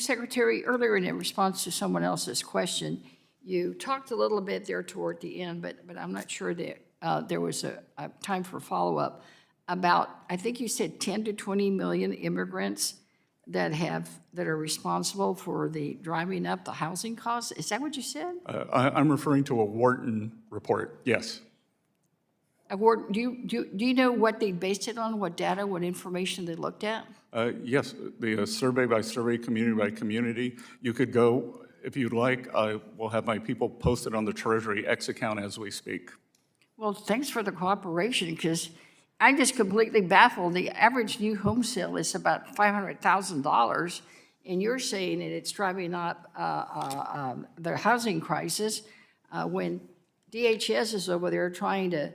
Secretary, earlier in response to someone else's question, you talked a little bit there toward the end, but I'm not sure that there was a time for follow-up about, I think you said 10 to 20 million immigrants that are responsible for the driving up the housing costs. Is that what you said? I'm referring to a Wharton report, yes. Do you know what they based it on, what data, what information they looked at? Yes, the survey by survey, community by community. You could go, if you'd like, I will have my people post it on the Treasury X account as we speak. Well, thanks for the cooperation, because I'm just completely baffled. The average new home sale is about $500,000, and you're saying that it's driving up the housing crisis when DHS is over there trying to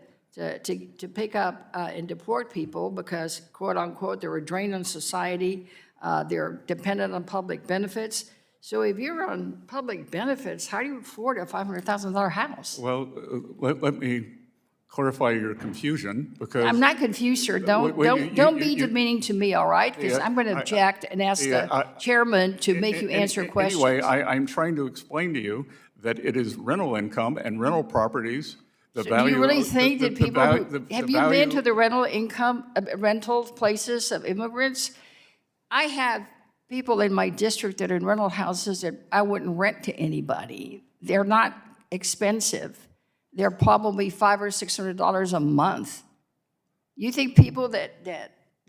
pick up and deport people because, quote unquote, they're a drain on society, they're dependent on public benefits. So if you're on public benefits, how do you afford a $500,000 house? Well, let me clarify your confusion, because I'm not confused, sir. Don't be demeaning to me, all right? Because I'm going to object and ask the chairman to make you answer questions. Anyway, I'm trying to explain to you that it is rental income and rental properties. Do you really think that people have you been to the rental places of immigrants? I have people in my district that are in rental houses that I wouldn't rent to anybody. They're not expensive. They're probably $500 or $600 a month. You think people that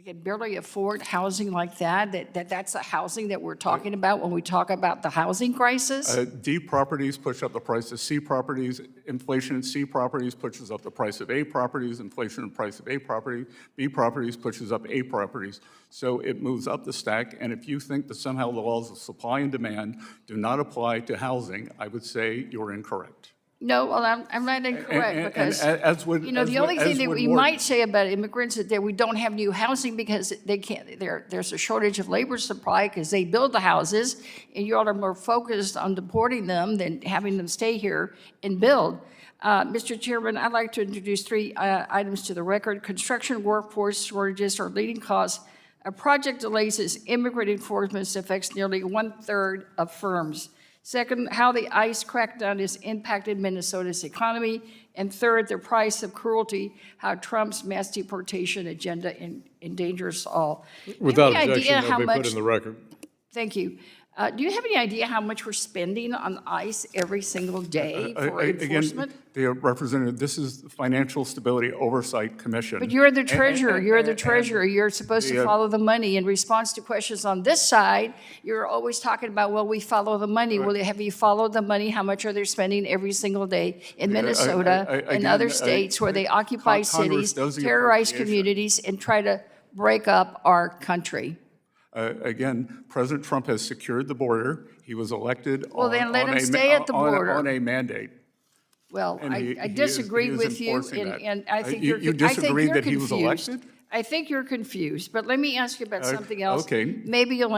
can barely afford housing like that's the housing that we're talking about when we talk about the housing crisis? D properties push up the price of C properties. Inflation in C properties pushes up the price of A properties. Inflation in the price of A property. B properties pushes up A properties. So it moves up the stack. And if you think that somehow the laws of supply and demand do not apply to housing, I would say you're incorrect. No, well, I'm not incorrect because, the only thing that we might say about immigrants is that we don't have new housing because they can't, there's a shortage of labor supply because they build the houses, and you all are more focused on deporting them than having them stay here and build. Mr. Chairman, I'd like to introduce three items to the record. Construction workforce shortages are leading cause of project delays as immigrant enforcement affects nearly 1/3 of firms. Second, how the ICE crackdown has impacted Minnesota's economy. And third, the price of cruelty, how Trump's mass deportation agenda endangers all. Without objection, they'll be put in the record. Thank you. Do you have any idea how much we're spending on ICE every single day for enforcement? Again, the representative, this is the Financial Stability Oversight Commission. But you're the treasurer. You're the treasurer. You're supposed to follow the money. In response to questions on this side, you're always talking about, well, we follow the money. Well, have you followed the money? How much are they spending every single day in Minnesota and other states where they occupy cities, terrorize communities, and try to break up our country? Again, President Trump has secured the border. He was elected on a mandate. Well, I disagree with you, and I think you're disagree that confused. he was elected? I think you're confused, but let me ask you about something else. Okay. Maybe you'll